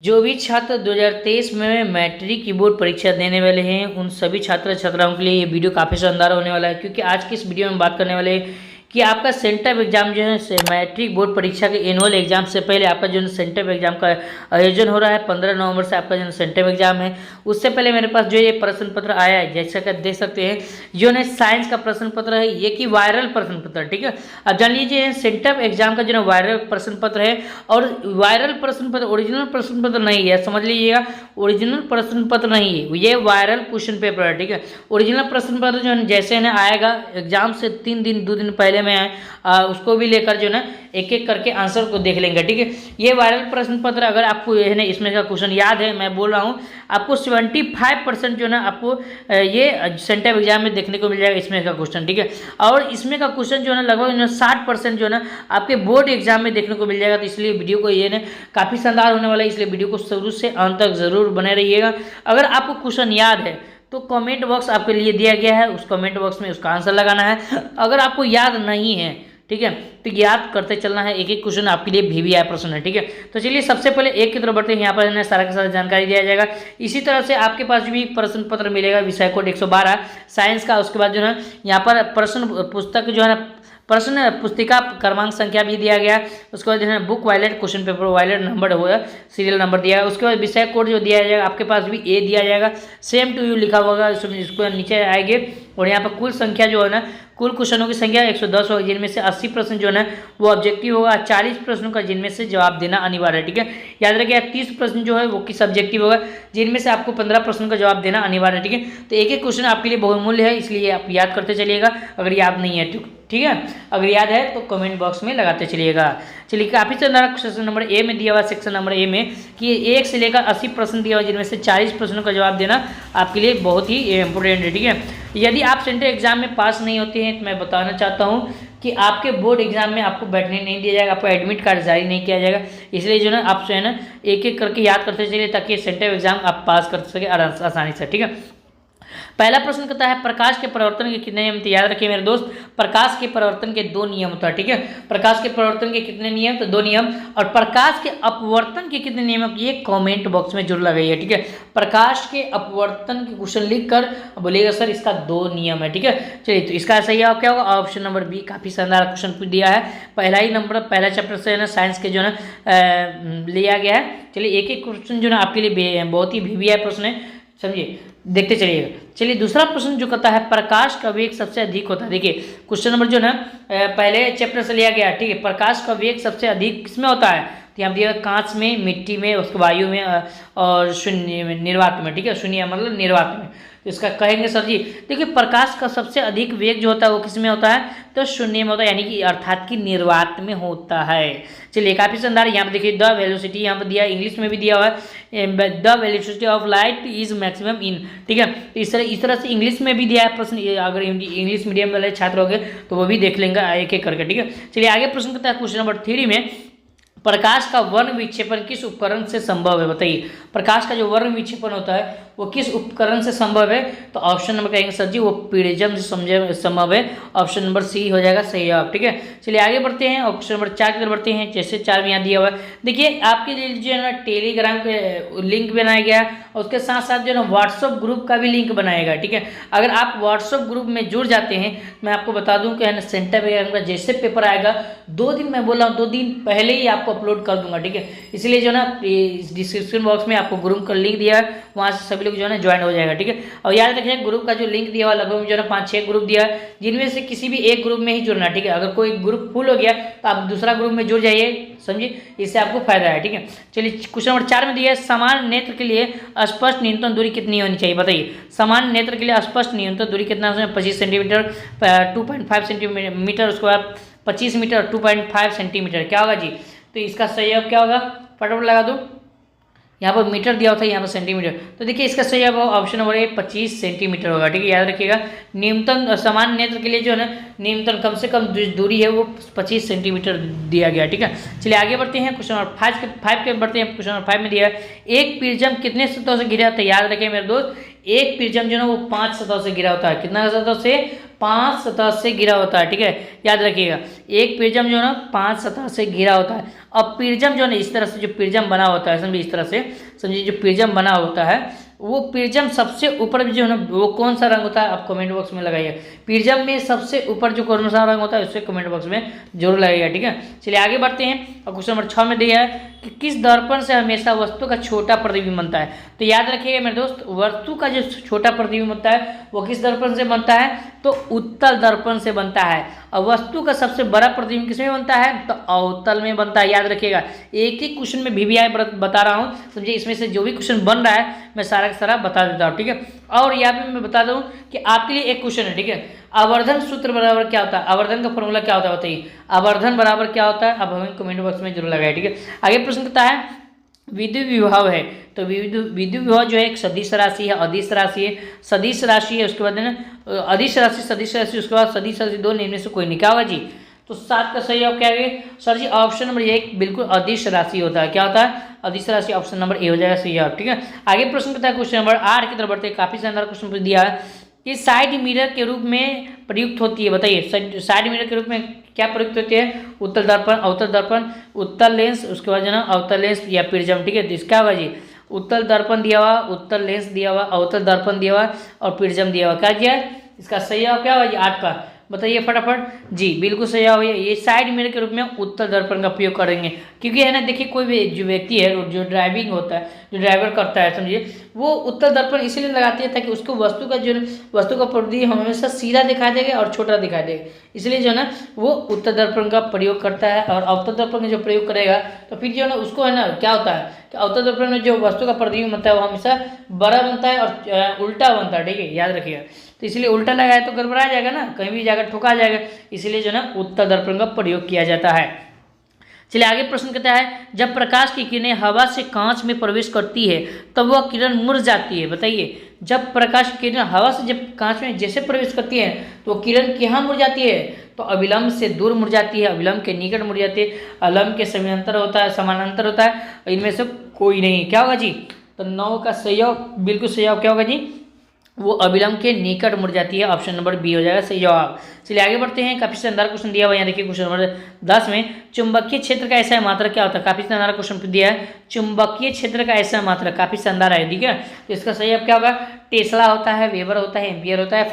जो भी छात्र 2023 में मैट्रिक की बोर्ड परीक्षा देने वाले हैं उन सभी छात्र छात्राओं के लिए ये वीडियो काफ़ी शानदार होने वाला है, क्योंकि आज की इस वीडियो में बात करने वाले हैं कि आपका सेंटअप एग्जाम जो है मैट्रिक बोर्ड परीक्षा के एनुअल एग्जाम से पहले आपका जो है सेंटअप एग्जाम का आयोजन हो रहा है। 15 नवंबर से आपका जो है सेंटअप एग्जाम है। उससे पहले मेरे पास जो ये प्रश्न पत्र आया है, जैसा कि देख सकते हैं जो है साइंस का प्रश्न पत्र है, ये कि वायरल प्रश्न पत्र। ठीक है, अब जान लीजिए सेंटअप एग्जाम का जो है वायरल प्रश्न पत्र है, और वायरल प्रश्न पत्र ओरिजिनल प्रश्न पत्र नहीं है, समझ लीजिएगा। ओरिजिनल प्रश्न पत्र नहीं है, ये वायरल क्वेश्चन पेपर है। ठीक है, ओरिजिनल प्रश्न पत्र जो है जैसे ना आएगा एग्जाम से 2 दिन पहले में उसको भी लेकर जो है एक एक करके आंसर को देख लेंगे। ठीक है, ये वायरल प्रश्न पत्र अगर आपको है ना इसमें का क्वेश्चन याद है, मैं बोल रहा हूँ आपको 75% जो ना आपको ये सेंटअप एग्जाम में देखने को मिल जाएगा इसमें का क्वेश्चन। ठीक है, और इसमें का क्वेश्चन जो है ना लगभग 60% जो है ना आपके बोर्ड एग्जाम में देखने को मिल जाएगा। तो इसलिए वीडियो को ये ना काफ़ी शानदार होने वाला है, इसलिए वीडियो को शुरू से अंत तक जरूर बने रहिएगा। अगर आपको क्वेश्चन याद है तो कमेंट बॉक्स आपके लिए दिया गया है, उस कमेंट बॉक्स में उसका आंसर लगाना है। अगर आपको याद नहीं है, ठीक है, तो याद करते चलना है। एक एक क्वेश्चन आपके लिए VVI प्रश्न है। ठीक है, तो चलिए सबसे पहले एक की तरफ बढ़ते हैं। यहाँ पर है सारा का सारा जानकारी दिया जाएगा। इसी तरह से आपके पास भी प्रश्न पत्र मिलेगा, विषय कोड 112 साइंस का। उसके बाद जो है यहाँ पर प्रश्न पुस्तक जो है ना प्रश्न पुस्तिका क्रमांक संख्या भी दिया गया। उसके बाद जो है booklet question paper booklet number होगा, सीरियल नंबर दिया है। उसके बाद विषय कोड जो दिया जाएगा आपके पास भी A दिया जाएगा, सेम टू यू लिखा होगा, इसको नीचे आएंगे। और यहाँ पर कुल संख्या जो है ना कुल क्वेश्चनों की संख्या 110 होगी, जिनमें से 80 प्रश्न जो है वो ऑब्जेक्टिव होगा, 40 प्रश्नों का जिनमें से जवाब देना अनिवार्य है। ठीक है, याद रखिए 30 प्रश्न जो है वो किस सब्जेक्टिव होगा, जिनमें से आपको 15 प्रश्नों का जवाब देना अनिवार्य है। ठीक है, तो एक एक क्वेश्चन आपके लिए बहुमूल्य है, इसलिए आप याद करते चलिएगा अगर याद नहीं है। ठीक है, अगर याद है तो कमेंट बॉक्स में लगाते चलिएगा। चलिए काफ़ी शानदार सेक्शन नंबर A में दिया हुआ, सेक्शन नंबर A में कि 1 से लेकर 80 प्रश्न दिया हुआ, जिनमें से 40 प्रश्नों का जवाब देना आपके लिए बहुत ही इंपॉर्टेंट है। ठीक है, यदि आप सेंटर एग्जाम में पास नहीं होते हैं तो मैं बताना चाहता हूँ कि आपके बोर्ड एग्जाम में आपको बैठने नहीं दिया जाएगा, आपको एडमिट कार्ड जारी नहीं किया जाएगा। इसलिए जो है आप जो है ना एक एक करके याद करते चलिए, ताकि सेंटर एग्जाम आप पास कर सके आसानी से। ठीक है, पहला प्रश्न कहता है प्रकाश के परिवर्तन के कितने नियम थे। याद रखिए मेरे दोस्त, प्रकाश के परिवर्तन के 2 नियम होता है। ठीक है, प्रकाश के परिवर्तन के कितने नियम, तो 2 नियम। और प्रकाश के अपवर्तन के कितने नियम, ये कमेंट बॉक्स में जरूर लगाइए। ठीक है, प्रकाश के अपवर्तन के क्वेश्चन लिख कर बोलिएगा सर इसका 2 नियम है। ठीक है, चलिए तो इसका सही जवाब क्या होगा, ऑप्शन नंबर B। काफ़ी शानदार क्वेश्चन दिया है, पहला ही नंबर पहला चैप्टर से है ना साइंस के जो है लिया गया है। चलिए एक एक क्वेश्चन जो है आपके लिए बहुत ही VVI प्रश्न है, समझिए, देखते चलिएगा। चलिए दूसरा प्रश्न जो कहता है प्रकाश का वेग सबसे अधिक होता है। देखिए क्वेश्चन नंबर जो है पहले चैप्टर से लिया गया। ठीक है, प्रकाश का वेग सबसे अधिक किसमें होता है, तो यहाँ दिया कांच में, मिट्टी में, उसके वायु में और शून्य में, निर्वात में। ठीक है, शून्य मतलब निर्वात में। तो इसका कहेंगे सर जी, देखिए प्रकाश का सबसे अधिक वेग जो होता है वो किस में होता है, तो शून्य में होता है, यानी कि अर्थात कि निर्वात में होता है। चलिए काफ़ी शानदार, यहाँ पर देखिए द वेलोसिटी यहाँ पर दिया, इंग्लिश में भी दिया हुआ है the velocity of light is maximum in. ठीक है, तो इस तरह से इंग्लिश में भी दिया है प्रश्न, अगर इंग्लिश मीडियम वाले छात्र हो गए तो वो भी देख लेंगे एक एक करके। ठीक है, चलिए आगे प्रश्न करता है क्वेश्चन नंबर 3 में प्रकाश का वर्ण विक्षेपण किस उपकरण से संभव है। बताइए प्रकाश का जो वर्ण विक्षेपण होता है वो किस उपकरण से संभव है, तो ऑप्शन नंबर कहेंगे सर जी वो प्रिज्म से संभव है। ऑप्शन नंबर C हो जाएगा सही जवाब। ठीक है, चलिए आगे बढ़ते हैं, ऑप्शन नंबर 4 की तरफ बढ़ते हैं। जैसे 4 में यहाँ दिया हुआ है, देखिए आपके लिए जो है ना टेलीग्राम के लिंक बनाया गया, और उसके साथ साथ जो है ना व्हाट्सअप ग्रुप का भी लिंक बनाएगा। ठीक है, अगर आप व्हाट्सअप ग्रुप में जुड़ जाते हैं, मैं आपको बता दूं कि है ना सेंटर एग्जाम का जैसे पेपर आएगा 2 दिन, मैं बोल रहा हूँ 2 दिन पहले ही आपको अपलोड कर दूंगा। ठीक है, इसलिए जो है ना डिस्क्रिप्शन बॉक्स में आपको ग्रुप का लिंक दिया है, वहाँ से सभी लोग जो है ना ज्वाइन हो जाएगा। ठीक है, और याद रखिए ग्रुप का जो लिंक दिया हुआ लगभग जो है ना 5-6 ग्रुप दिया है, जिनमें से किसी भी एक ग्रुप में ही जुड़ना। ठीक है, अगर कोई ग्रुप फुल हो गया तो आप दूसरा ग्रुप में जुड़ जाइए, समझिए, इससे आपको फायदा है। ठीक है, चलिए क्वेश्चन नंबर 4 में दिया है समान नेत्र के लिए स्पष्ट न्यूनतम दूरी कितनी होनी चाहिए। बताइए समान नेत्र के लिए स्पष्ट न्यूनतम दूरी कितना है, 25 सेंटीमीटर, 2.5 सेंटीमीटर, उसके बाद 25 मीटर, 2.5 सेंटीमीटर। क्या होगा जी, तो इसका सही जवाब क्या होगा, फटाफट लगा दो। यहाँ पर मीटर दिया होता है, यहाँ पर सेंटीमीटर, तो देखिए इसका सही जवाब ऑप्शन नंबर 25 सेंटीमीटर होगा। ठीक है, याद रखिएगा न्यूनतम समान नेत्र के लिए जो है ना न्यूनतम कम से कम दूरी है वो 25 सेंटीमीटर दिया गया। ठीक है, चलिए आगे बढ़ते हैं क्वेश्चन नंबर 5 के बढ़ते हैं। क्वेश्चन नंबर 5 में दिया है एक प्रिज्म कितने सतहों से घिरा होता है। याद रखिए मेरे दोस्त, एक प्रिज्म जो है वो 5 सतहों से घिरा होता है। कितना सतहों से, 5 सतह से घिरा होता है, ठीक है, याद रखिएगा। एक प्रिज्म जो है ना 5 सतह से घिरा होता है। अब प्रिज्म जो है ना इस तरह से जो प्रिज्म बना होता है, समझिए इस तरह से समझिए, जो प्रिज्म बना होता है वो प्रिज्म सबसे ऊपर जो है ना वो कौन सा रंग होता है, आप कमेंट बॉक्स में लगाइए। प्रिज्म में सबसे ऊपर जो कौन सा रंग होता है उससे कमेंट बॉक्स में जरूर लगाइएगा, ठीक है। चलिए आगे बढ़ते हैं। और क्वेश्चन नंबर 6 में दिया है कि किस दर्पण से हमेशा वस्तु का छोटा प्रतिबिंब बनता है। तो याद रखिएगा मेरे दोस्त, वस्तु का जो छोटा प्रतिबिंब बनता है वो किस दर्पण से बनता है, तो उत्तल दर्पण से बनता है। और वस्तु का सबसे बड़ा प्रतिबिंब किसमें बनता है, तो अवतल में बनता है। याद रखिएगा, एक ही क्वेश्चन में VVI बता रहा हूँ, समझिए इसमें से जो भी क्वेश्चन बन रहा है मैं सारा का सारा बता देता हूँ, ठीक है। और यहाँ पे मैं बता दूँ कि आपके लिए एक क्वेश्चन है, ठीक है। आवर्धन सूत्र बराबर क्या होता है, आवर्धन का फॉर्मूला क्या होता है बताइए, आवर्धन बराबर क्या होता है, अब हमें कमेंट बॉक्स में जरूर लगाए, ठीक है। आगे प्रश्न कहता है विद्युत विभव है। तो विद्युत विभव जो है एक सदिश राशि है, अदिश राशि है, सदिश राशि है, उसके बाद है ना अदिश राशि, सदिश राशि, उसके बाद सदिश राशि, दो इनमें से कोई नहीं, क्या होगा जी। तो 7 का सही जवाब क्या है सर जी, ऑप्शन नंबर 1 बिल्कुल अदिश राशि होता है। क्या होता है, अदिश राशि, ऑप्शन नंबर ए हो जाएगा सही जवाब, ठीक है। आगे प्रश्न कहता है क्वेश्चन नंबर 8 की तरफ बढ़ते हैं, काफी शानदार क्वेश्चन दिया है कि साइड मिरर के रूप में प्रयुक्त होती है, बताइए साइड मिरर के रूप में क्या प्रयुक्त होती है, उत्तल दर्पण, अवतल दर्पण, उत्तल लेंस, उसके बाद जो ना अवतल लेंस या प्रिज्म, ठीक है। तो इसका होगा जी उत्तल दर्पण दिया हुआ, उत्तल लेंस दिया हुआ, अवतल दर्पण दिया हुआ और प्रिज्म दिया हुआ, क्या दिया है, इसका सही जवाब क्या होगा जी 8 का, बताइए फटाफट जी। बिल्कुल सही जवाब है, ये साइड मिरर के रूप में उत्तल दर्पण का प्रयोग करेंगे, क्योंकि है ना देखिए कोई भी जो व्यक्ति है जो ड्राइविंग होता है, जो ड्राइवर करता है, समझिए वो उत्तल दर्पण इसलिए लगाती है ताकि उसको वस्तु का प्रतिबिंब हमेशा सीधा दिखाई देगा और छोटा दिखाई देगा, इसलिए जो है ना वो उत्तल दर्पण का प्रयोग करता है। और अवतल दर्पण का जो प्रयोग करेगा तो फिर जो है ना उसको है ना क्या होता है कि अवतल दर्पण में जो वस्तु का प्रतिबिंब बनता है वो हमेशा बड़ा बनता है और उल्टा बनता है, ठीक है, याद रखिएगा। तो इसलिए उल्टा लगाया तो गड़बड़ा जाएगा ना, कहीं भी जाकर ठुका जाएगा, इसलिए जो ना उत्तल दर्पण का प्रयोग किया जाता है। चलिए आगे प्रश्न कहता है जब प्रकाश की किरणें हवा से कांच में प्रवेश करती है तब वह किरण मुड़ जाती है, बताइए जब प्रकाश की किरण हवा से जब कांच में जैसे प्रवेश करती है तो वो किरण कहाँ मुड़ जाती है, तो अविलंब से दूर मुड़ जाती है, अविलंब के निकट मुड़ जाती है, अविलंब के समानांतर होता है, इनमें से कोई नहीं, क्या होगा जी। तो 9 का सही जवाब, बिल्कुल सही जवाब क्या होगा जी, वो अविलंब के निकट मुड़ जाती है, ऑप्शन नंबर बी हो जाएगा सही जवाब। चलिए आगे बढ़ते हैं, काफी शानदार क्वेश्चन दिया हुआ है, यहाँ देखिए क्वेश्चन नंबर 10 में चुंबकीय क्षेत्र का ऐसा मात्रक क्या होता है, काफी शानदार क्वेश्चन दिया है, चुंबकीय क्षेत्र का ऐसा मात्रक, काफी शानदार है, ठीक है। तो इसका सही अब क्या होगा, टेस्ला होता है, वेबर होता है, एम्पियर होता है,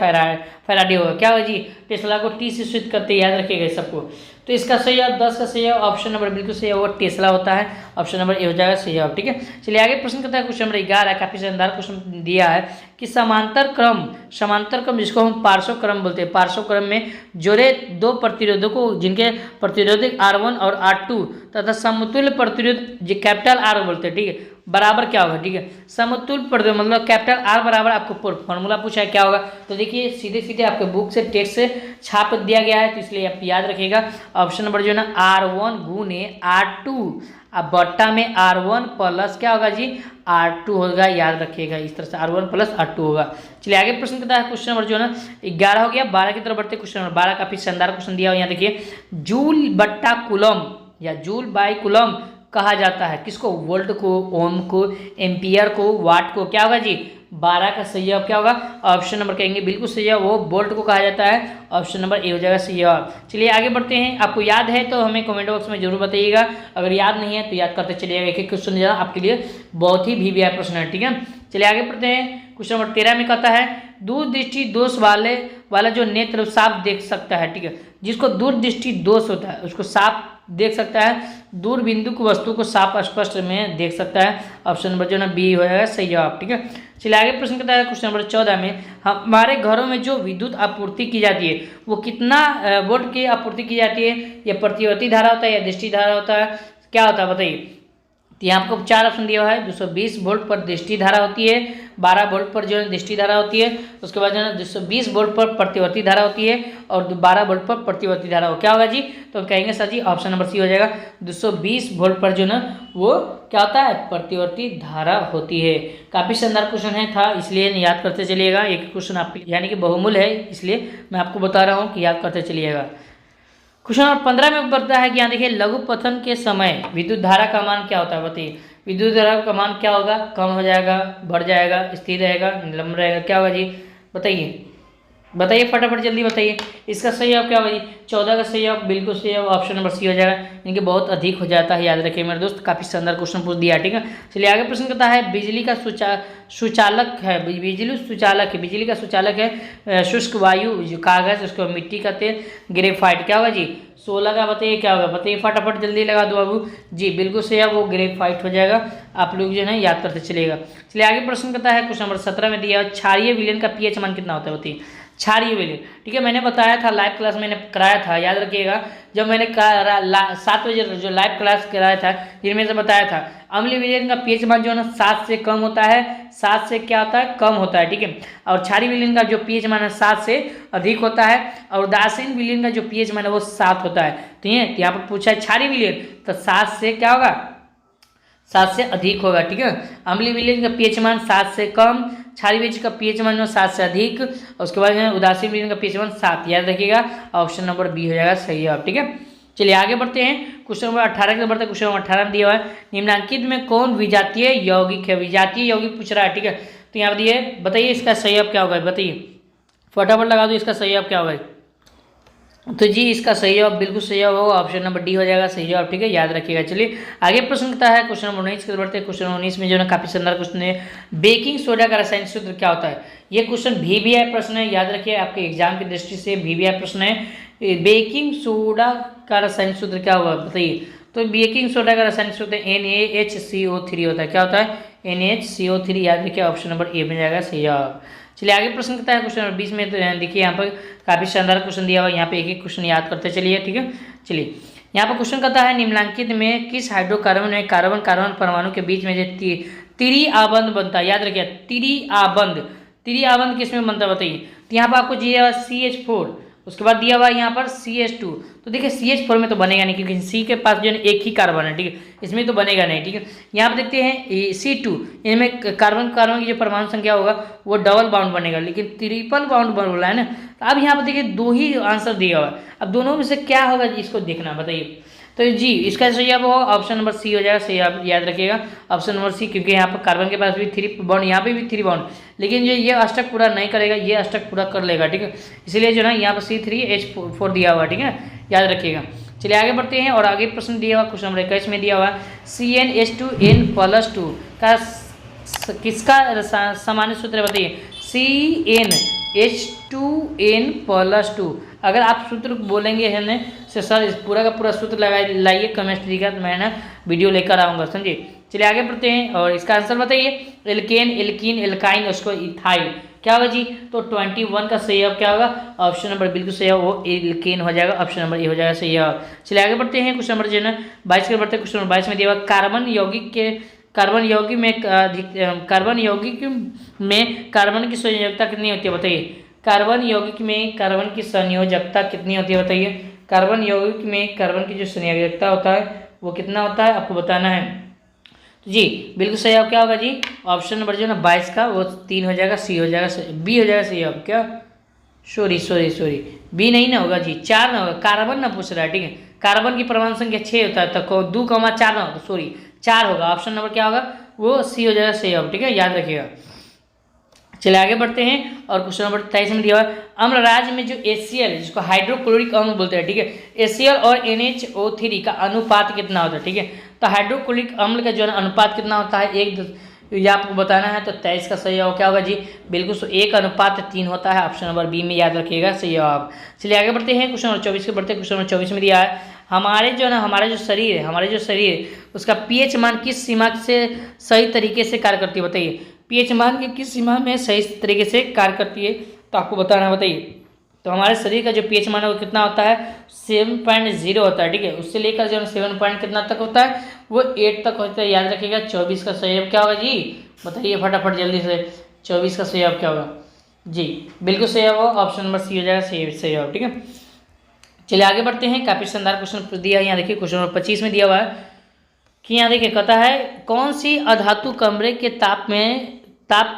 फैराडे होगा, क्या होगा जी, टेस्ला को टी से सूचित करते, याद रखिएगा सबको। तो इसका सही जवाब 10 का सही जवाब ऑप्शन नंबर बिल्कुल सही होगा, टेस्ला होता है, ऑप्शन नंबर ए हो जाएगा सही जवाब, ठीक है। चलिए आगे प्रश्न करता है क्वेश्चन नंबर 11, काफी शानदार क्वेश्चन दिया है कि समांतर क्रम जिसको हम पार्श्व क्रम बोलते हैं, पार्श्व क्रम में जोड़े दो प्रतिरोधों को जिनके प्रतिरोधक R1 और R2 तथा समतुल्य प्रतिरोध जो कैपिटल R बोलते हैं, ठीक है, बराबर क्या होगा, ठीक है, समतुल्य प्रतिरोध मतलब कैपिटल R बराबर आपको फॉर्मूला पूछा है क्या होगा, तो देखिए सीधे सीधे आपके बुक से टेक्स्ट से छाप दिया गया है, तो इसलिए आप याद रखिएगा ऑप्शन नंबर जो है ना R1 गुने R2 अब बट्टा में R1 प्लस क्या होगा जी R2 होगा, याद रखिएगा इस तरह से R1 प्लस R2 होगा। चलिए आगे प्रश्न करता है क्वेश्चन नंबर जो है ना 11 हो गया, 12 की तरफ बढ़ते क्वेश्चन नंबर 12, काफी शानदार क्वेश्चन दिया हुआ, यहाँ देखिए जूल बट्टा कुलम या जूल बाई कुलम कहा जाता है किसको, वोल्ट को, ओम को, एम्पियर को, वाट को, क्या होगा जी 12 का सही जवाब क्या होगा, ऑप्शन नंबर कहेंगे बिल्कुल सही जवाब वो वोल्ट को कहा जाता है, ऑप्शन नंबर ए हो जाएगा सही जवाब। चलिए आगे बढ़ते हैं, आपको याद है तो हमें कमेंट बॉक्स में जरूर बताइएगा, अगर याद नहीं है तो याद करते चलिएगा, एक एक क्वेश्चन जो आपके लिए बहुत ही VVI प्रश्न है, ठीक है। चलिए आगे बढ़ते हैं, क्वेश्चन नंबर 13 में कहता है दूरदृष्टि दोष वाला जो नेत्र साफ देख सकता है, ठीक है, जिसको दूरदृष्टि दोष होता है उसको साफ देख सकता है, दूर बिंदु को वस्तु को साफ स्पष्ट में देख सकता है, ऑप्शन नंबर जो ना बी हो जाएगा सही जवाब, ठीक है। चलिए आगे प्रश्न करता है क्वेश्चन नंबर 14 में हमारे घरों में जो विद्युत आपूर्ति की जाती है वो कितना वोल्ट की आपूर्ति की जाती है, या प्रतिवर्ती धारा होता है या दृष्टि धारा होता है, क्या होता है बताइए। तो यहाँ आपको 4 ऑप्शन दिया हुआ है, 220 वोल्ट पर दृष्टि धारा होती है, 12 वोल्ट पर जो है दृष्टि धारा होती है, उसके बाद जो है 220 वोल्ट पर प्रतिवर्ती धारा होती है और 12 वोल्ट पर प्रतिवर्ती धारा हो, क्या होगा जी, तो कहेंगे सर जी ऑप्शन नंबर सी हो जाएगा, 220 वोल्ट पर जो ना वो क्या होता है प्रतिवर्ती धारा होती है। काफ़ी शानदार क्वेश्चन है था, इसलिए याद करते चलिएगा, एक क्वेश्चन आप यानी कि बहुमूल्य है, इसलिए मैं आपको बता रहा हूँ कि याद करते चलिएगा। क्वेश्चन नंबर 15 में बताता है कि यहाँ देखिए लघु पतन के समय विद्युत धारा का मान क्या होता है, बताइए विद्युत धारा का मान क्या होगा, कम हो जाएगा, बढ़ जाएगा, स्थिर रहेगा, निलंब रहेगा, क्या होगा जी बताइए। बताइए फटाफट जल्दी बताइए, इसका सही जवाब क्या होगा जी? 14 का सही जवाब बिल्कुल सही जवाब ऑप्शन नंबर सी हो जाएगा, यानी कि बहुत अधिक हो जाता है। याद रखिए मेरे दोस्त, काफ़ी शानदार क्वेश्चन पूछ दिया, ठीक है। चलिए आगे प्रश्न करता है, बिजली का सुचालक है, बिजली का सुचालक है शुष्क वायु, जो कागज, उसको मिट्टी का तेल, ग्रेफाइट, क्या होगा जी? 16 का बताइए क्या होगा, बताइए फटाफट जल्दी लगा दो बाबू जी। बिल्कुल सही है, वो ग्रेफाइट हो जाएगा। आप लोग जो है याद करते चलिएगा। चलिए आगे प्रश्न करता है, क्वेश्चन नंबर 17 में दिया, क्षारीय विलयन का पीएच मान कितना होता है? बताइए क्षारीय विलयन, ठीक है। मैंने बताया था, लाइव क्लास मैंने कराया था, याद रखिएगा। जब मैंने 7 बजे जो लाइव क्लास कराया था, जिनमें से बताया था अम्लीय विलयन का पीएच मान जो है ना 7 से कम होता है, 7 से क्या होता है? कम होता है, ठीक है। और क्षारीय विलयन का जो पीएच मान है 7 से अधिक होता है, और उदासीन विलयन का जो पीएच मान है वो 7 होता है। ठीक है, यहाँ पर पूछा है क्षारीय विलयन, तो 7 से क्या होगा? 7 से अधिक होगा, ठीक है। अम्लीय विलयन का पीएच मान 7 से कम, क्षारीय विलयन का पीएच मान 7 से अधिक, और उसके बाद उदासीन विलयन का पीएच मान 7। याद रखिएगा, ऑप्शन नंबर बी हो जाएगा सही जवाब, ठीक है। चलिए आगे बढ़ते हैं, क्वेश्चन नंबर 18 के बढ़ते हैं। क्वेश्चन नंबर 18 में दिया हुआ है, निम्नांकित में कौन विजातीय यौगिक है? विजातीय यौगिक पूछ रहा है, ठीक है। तो यहाँ दिए, बताइए इसका सही जवाब क्या होगा? बताइए फटाफट लगा दो, इसका सही जवाब क्या होगा? तो जी इसका सही जवाब बिल्कुल सही जवाब होगा, ऑप्शन नंबर डी हो जाएगा सही जवाब, ठीक है। याद रखिएगा। चलिए आगे प्रश्न करता है, क्वेश्चन नंबर 19 के बढ़ते हैं। क्वेश्चन नंबर 19 में जो है काफी शानदार क्वेश्चन है, बेकिंग सोडा का रासायनिक सूत्र क्या होता है? ये क्वेश्चन VVI प्रश्न है, याद रखिए, आपके एग्जाम की दृष्टि से VVI प्रश्न है। बेकिंग सोडा का रासायनिक सूत्र क्या होगा? बताइए। तो बेकिंग सोडा का रासायनिक सूत्र NaHCO3 होता है। क्या होता है? NaHCO3। याद रखिए, ऑप्शन नंबर ए में जाएगा सही जवाब। चलिए आगे प्रश्न करता है, क्वेश्चन नंबर 20 में। तो देखिए यहाँ पर काफी शानदार क्वेश्चन दिया हुआ है, यहाँ पे एक एक क्वेश्चन याद करते चलिए, ठीक है। चलिए यहाँ पर क्वेश्चन करता है, निम्नलिखित में किस हाइड्रोकार्बन में कार्बन कार्बन परमाणु के बीच में जो त्रिआबंध बनता है? याद रखिए, त्रिआबंध किस में बनता है? बताइए। तो यहाँ पर आपको दिया हुआ CH4, उसके बाद दिया हुआ यहाँ पर CH2। तो देखिए CH4 में तो बनेगा नहीं, क्योंकि C के पास जो है एक ही कार्बन है, ठीक है, इसमें तो बनेगा नहीं, ठीक है। यहाँ पर देखते हैं C2, इनमें कार्बन कार्बन की जो परमाणु संख्या होगा वो डबल बाउंड बनेगा, लेकिन ट्रिपल बाउंड बन रहा है ना। तो अब यहाँ पर देखिए 2 ही आंसर दिया हुआ है, अब दोनों में से क्या होगा इसको देखना, बताइए। तो जी इसका सही जवाब होगा ऑप्शन नंबर सी हो जाएगा सही। आप याद रखिएगा ऑप्शन नंबर सी, क्योंकि यहाँ पर कार्बन के पास भी 3 बॉन्ड, यहाँ पे भी 3 बॉन्ड, लेकिन ये अष्टक पूरा नहीं करेगा, ये अष्टक पूरा कर लेगा, ठीक है। इसलिए जो है यहाँ पर C3H4 दिया हुआ, ठीक है, याद रखिएगा। चलिए आगे बढ़ते हैं, और आगे प्रश्न दिया हुआ क्वेश्चन नंबर 21 में दिया हुआ CnH2n+2 का किसका सामान्य सूत्र है? बताइए। CnH2n+2, अगर आप सूत्र बोलेंगे है ना से सर पूरा का पूरा सूत्र लाइए केमिस्ट्री का, तो मैं ना वीडियो लेकर आऊँगा, समझिए। चलिए आगे बढ़ते हैं, और इसका आंसर बताइए। एल्केन, एल्कीन, एल्काइन, उसको इथाइल, क्या होगा जी? तो 21 का सही जवाब क्या होगा? ऑप्शन नंबर बिल्कुल सही है, वो एल्केन हो जाएगा, ऑप्शन नंबर ए हो जाएगा सही जवाब। चलिए आगे बढ़ते हैं, क्वेश्चन नंबर जो है ना 22 के बढ़ते हैं। क्वेश्चन नंबर 22 में दिया हुआ कार्बन यौगिक में कार्बन की संयोजकता कितनी होती है? बताइए। कार्बन यौगिक में कार्बन की संयोजकता कितनी होती है? बताइए। कार्बन यौगिक में कार्बन की जो संयोजकता होता है वो कितना होता है, आपको बताना है। तो जी बिल्कुल सही जवाब क्या होगा जी? ऑप्शन नंबर जो है ना 22 का वो 3 हो जाएगा, सी हो जाएगा, बी हो जाएगा सही जवाब। क्या सॉरी बी नहीं ना होगा जी, 4 ना होगा, कार्बन ना पूछ रहा है, ठीक है। कार्बन की परमाणु संख्या 6 होता है, तो 2,4 ना होगा, सॉरी 4 होगा, ऑप्शन नंबर क्या होगा? वो सी हो जाएगा सही जवाब, ठीक है, याद रखिएगा। चलिए आगे बढ़ते हैं, और क्वेश्चन नंबर 23 में दिया हुआ है अम्ल राज्य में जो HCl है, जिसको हाइड्रोक्लोरिक अम्ल बोलते हैं, ठीक है, HCl और NHO3 का अनुपात कितना होता है? ठीक है, तो हाइड्रोक्लोरिक अम्ल का जो है अनुपात कितना होता है, ये आपको बताना है। तो 23 का सही जवाब क्या होगा जी? बिल्कुल 1:3 होता है, ऑप्शन नंबर बी में याद रखिएगा सही जवाब। चलिए आगे बढ़ते हैं, क्वेश्चन नंबर 24 के बढ़ते हैं। क्वेश्चन नंबर 24 में दिया है हमारे जो शरीर उसका पीएच मान किस सीमा से सही तरीके से कार्य करती है? बताइए। पीएच मान की किस सीमा में सही तरीके से कार्य करती है, तो आपको बताना, बताइए। तो हमारे शरीर का जो पीएच मान है वो कितना होता है? 7.0 होता है, ठीक है, उससे लेकर जो 7 पॉइंट कितना तक होता है, वो 8 तक होता है, याद रखिएगा। 24 का सही जवाब क्या होगा जी? बताइए फटाफट जल्दी से, 24 का सही जवाब क्या होगा जी? बिल्कुल सही जवाब ऑप्शन नंबर सी हो जाएगा सही जवाब, ठीक है। चलिए आगे बढ़ते हैं, काफी शानदार क्वेश्चन दिया है यहाँ देखिए। क्वेश्चन नंबर 25 में दिया हुआ है कि यहाँ देखिए कहता है कौन सी अधातु कमरे के ताप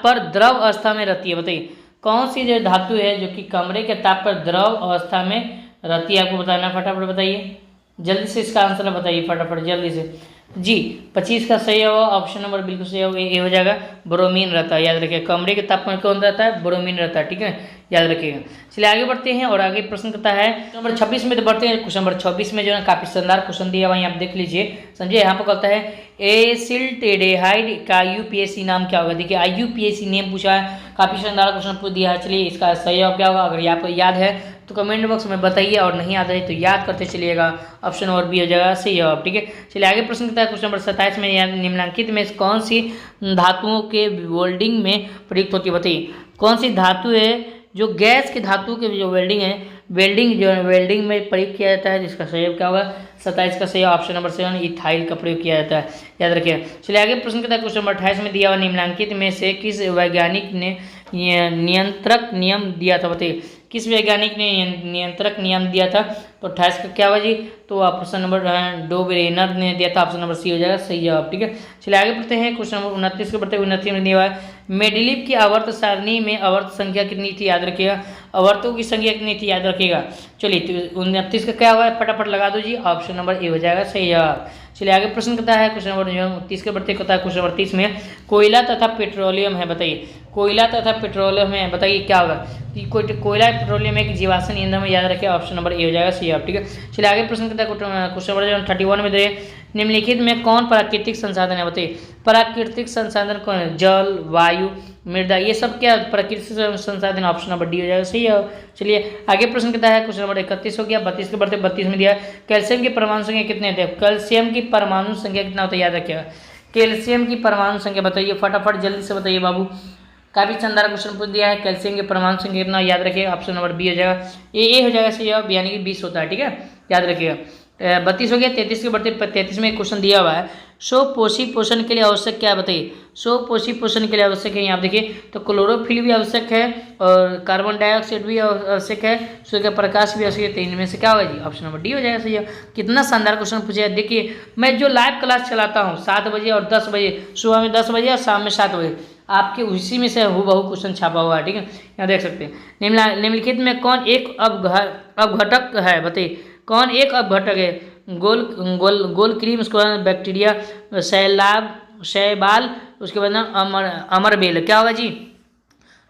पर द्रव अवस्था में रहती है? बताइए। कौन सी जो धातु है जो कि कमरे के ताप पर द्रव अवस्था में रहती है, आपको बताना, फटाफट बताइए, जल्दी से इसका आंसर बताइए फटाफट जल्दी से। जी 25 का सही होगा ऑप्शन नंबर बिल्कुल सही होगा, ए हो जाएगा। ब्रोमीन रहता है, याद रखिएगा। कमरे के तापमान कौन रहता है? ब्रोमीन रहता है, ठीक है, याद रखिएगा। चलिए आगे बढ़ते हैं और आगे प्रश्न करता है नंबर 26 में। तो बढ़ते हैं क्वेश्चन नंबर 26 में, जो है काफी शानदार क्वेश्चन दिया हुआ है, आप देख लीजिए, समझिए। यहाँ पर कहता है एसिल्टेडेहाइड का यूपीएससी नाम क्या होगा। देखिए आईयूपीएससी नेम पूछा है, काफी शानदार क्वेश्चन पूछ दिया है। चलिए इसका सही जवाब क्या होगा? अगर आपको याद है तो कमेंट बॉक्स में बताइए, और नहीं याद है तो याद करते चलिएगा। ऑप्शन नंबर बी हो जाएगा सही जवाब, ठीक है। चलिए आगे प्रश्न करता है क्वेश्चन नंबर 27 में, निम्नलिखित में कौन सी धातुओं के वेल्डिंग में प्रयुक्त होती है? बताइए कौन सी धातु है जो गैस की धातु के जो वेल्डिंग है, वेल्डिंग में प्रयोग किया जाता है, जिसका सही जवाब क्या होगा? 27 का सही ऑप्शन नंबर 7 इथाइल का प्रयोग किया जाता है, याद रखिए। चलिए आगे प्रश्न करता है क्वेश्चन नंबर 28 में दिया हुआ निम्नलिखित में से किस वैज्ञानिक ने नियंत्रक नियम दिया था? बताइए किस वैज्ञानिक ने नियंत्रक नियम दिया था? तो 28 का क्या होगा जी? तो ऑप्शन नंबर डोबरेनर ने दिया था, ऑप्शन नंबर सी हो जाएगा सही जवाब, ठीक है। चलिए आगे बढ़ते हैं क्वेश्चन नंबर 29 के बढ़ते 29 में दिया हुआ है मेंडेलीव की आवर्त सारणी में आवर्त संख्या कितनी थी? याद रखिएगा, आवर्तों की संख्या कितनी थी, याद रखिएगा। चलिए तो 29 का क्या हुआ है? फटाफट लगा दो जी, ऑप्शन नंबर ए हो जाएगा सही जवाब। चलिए आगे प्रश्न करता है क्वेश्चन नंबर 30 के बढ़ते करता है क्वेश्चन नंबर 30 में कोयला तथा पेट्रोलियम है, बताइए कोयला तथा पेट्रोलियम है, बताइए क्या होगा? कोयला पेट्रोलियम एक जीवाश्म ईंधन में, याद रखिए, ऑप्शन नंबर ए हो जाएगा सही जवाब, ठीक है। चलिए आगे प्रश्न करता है क्वेश्चन नंबर 31 में दे निम्नलिखित में कौन प्राकृतिक संसाधन है? बताइए प्राकृतिक संसाधन कौन है? जल, वायु, मृदा, ये सब क्या प्राकृतिक संसाधन? ऑप्शन नंबर डी हो जाएगा सही है। चलिए आगे प्रश्न करता है क्वेश्चन नंबर 31 हो गया। 32 के बढ़ते 32 में दिया कैल्शियम की परमाणु संख्या कितने होते हैं? कैल्शियम की परमाणु संख्या कितना होता है? याद रखिएगा, कैल्शियम की परमाणु संख्या बताइए, फटाफट जल्दी से बताइए बाबू। काफी शानदार क्वेश्चन पूछ दिया है। कैल्शियम की परमाणु संख्या कितना? याद रखिएगा, ऑप्शन नंबर बी हो जाएगा, ए हो जाएगा सही जवाब, यानी कि 20 होता है, ठीक है, याद रखिएगा। 32 हो गया। 33 के बढ़ते 33 में क्वेश्चन दिया हुआ है स्वपोषी पोषण के लिए आवश्यक क्या है? बताइए स्वपोषी पोषण के लिए आवश्यक है, यहाँ देखिए तो क्लोरोफिल भी आवश्यक है और कार्बन डाइऑक्साइड भी आवश्यक है, सूर्य का प्रकाश भी आवश्यक है। तो इनमें से क्या होगा जी? ऑप्शन नंबर डी हो जाएगा सही है। कितना शानदार क्वेश्चन पूछा है। देखिए मैं जो लाइव क्लास चलाता हूँ 7 बजे और 10 बजे, सुबह में 10 बजे और शाम में 7 बजे, आपके उसी में से हूबहू क्वेश्चन छापा हुआ है, ठीक है, यहाँ देख सकते हैं। निम्नलिखित में कौन एक अपघटक है? बताइए कौन एक अपघटक है? गोल क्रीम, उसके बाद बैक्टीरिया, शैवाल, उसके बाद अमरबेल, क्या होगा जी?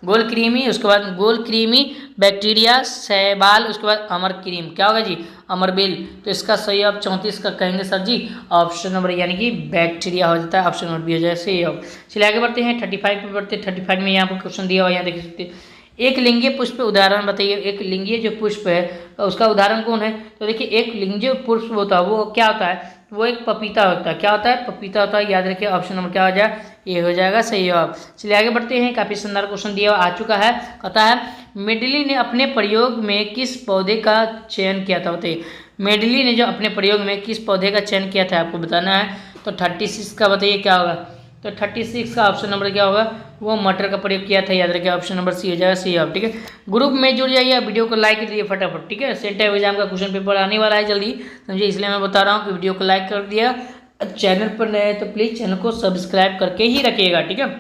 गोल क्रीमी, उसके बाद गोल क्रीमी, बैक्टीरिया, शैवाल, उसके बाद अमर क्रीम, क्या होगा जी? अमरबेल। तो इसका सही आप 34 का कहेंगे सर जी, ऑप्शन नंबर यानी कि बैक्टीरिया हो जाता है, ऑप्शन नंबर बी हो जाए सही अब। चलिए आगे बढ़ते हैं 35 पे बढ़ते 35 में यहाँ पर क्वेश्चन दिया हुआ, यहाँ देख सकते हैं। एक लिंगीय पुष्प उदाहरण बताइए। एक लिंगीय जो पुष्प है उसका उदाहरण कौन है? तो देखिए एक लिंगीय पुष्प होता है वो क्या होता है? वो एक पपीता होता है, क्या होता है? पपीता होता है, याद रखिए, ऑप्शन नंबर क्या हो जाएगा? ये हो जाएगा सही जवाब। चलिए आगे बढ़ते हैं। काफी शानदार क्वेश्चन दिया आ चुका है, कहता है मेडली ने अपने प्रयोग में किस पौधे का चयन किया था? बताइए मेडली ने जो अपने प्रयोग में किस पौधे का चयन किया था आपको बताना है। तो 36 का बताइए क्या होगा? तो 36 का ऑप्शन नंबर क्या होगा? वो मटर का प्रयोग किया था, याद रखिए, ऑप्शन नंबर सी हो जाएगा सी जवाब, ठीक है। ग्रुप में जुड़ जाइए, वीडियो को लाइक कर दिए फटाफट, ठीक है। सेंटर एग्जाम का क्वेश्चन पेपर आने वाला है जल्दी, समझिए, इसलिए मैं बता रहा हूँ कि वीडियो को लाइक कर दिया। चैनल पर नए तो प्लीज़ चैनल को सब्सक्राइब करके ही रखिएगा, ठीक है।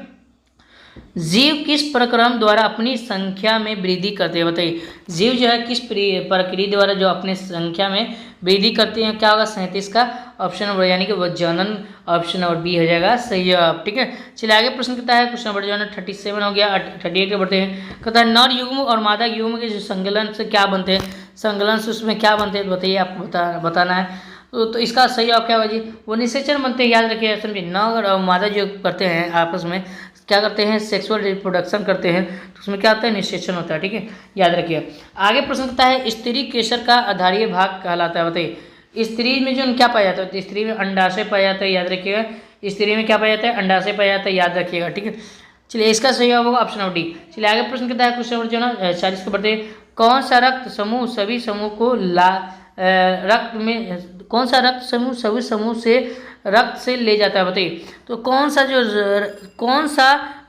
जीव किस प्रक्रम द्वारा अपनी संख्या में वृद्धि करते हैं? बताइए जीव जो है किस प्रक्रिया द्वारा जो अपने संख्या में वृद्धि करते हैं? क्या होगा? 37 का ऑप्शन नंबर यानी कि वो जनन, ऑप्शन नंबर बी हो जाएगा सही जवाब, ठीक है। चलिए आगे प्रश्न करता है क्वेश्चन नंबर जो है 37 हो गया। 38 के बढ़ते हैं, कहता है नर युग्म और मादा युग्म के जो संकलन से क्या बनते हैं? संकलन से उसमें क्या बनते हैं बताइए, आपको बताना है। तो इसका सही जवाब क्या होगा जी? वो निषेचन बनते हैं, याद रखिए, समझिए। नर और मादा जो करते हैं आपस में क्या करते हैं? सेक्सुअल रिप्रोडक्शन करते हैं, तो उसमें क्या होता है? निषेचन होता है, ठीक है, याद रखिए। आगे प्रश्न करता है स्त्री केसर का आधारीय भाग कहलाता है, बताइए स्त्री में जो क्या पाया जाता है? तो स्त्री में अंडाशय पाया जाता है, याद रखिएगा। स्त्री में क्या पाया जाता है? अंडाशय पाया जाता है, याद रखिएगा, ठीक है। चलिए इसका सही जवाब होगा ऑप्शन नंबर डी। चलिए आगे प्रश्न करता है क्वेश्चन नंबर जो ना 40 के बढ़ते, कौन सा रक्त समूह सभी समूह को रक्त में, कौन सा रक्त समूह सभी समूह से रक्त से ले जाता है? बताइए तो कौन सा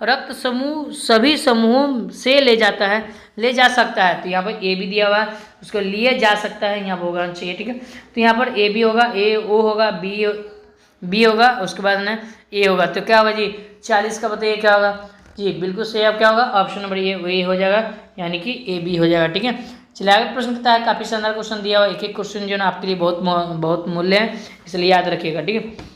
रक्त समूह सभी समूहों से ले जाता है, ले जा सकता है? तो यहाँ पर ए भी दिया हुआ है, उसको लिए जा सकता है, यहाँ पर होगा चाहिए, ठीक है। तो यहाँ पर ए भी होगा, ए ओ होगा, बी होगा, उसके बाद ना ए होगा, तो क्या होगा जी? 40 का बताइए क्या होगा जी? बिल्कुल सही, अब क्या होगा? ऑप्शन नंबर ए हो जाएगा, यानी कि ए बी हो जाएगा, ठीक है। चलिए आगे प्रश्न करता है, काफी शानदार क्वेश्चन दिया हुआ, एक एक क्वेश्चन जो है आपके लिए बहुत मूल्य है, इसलिए याद रखिएगा, ठीक है।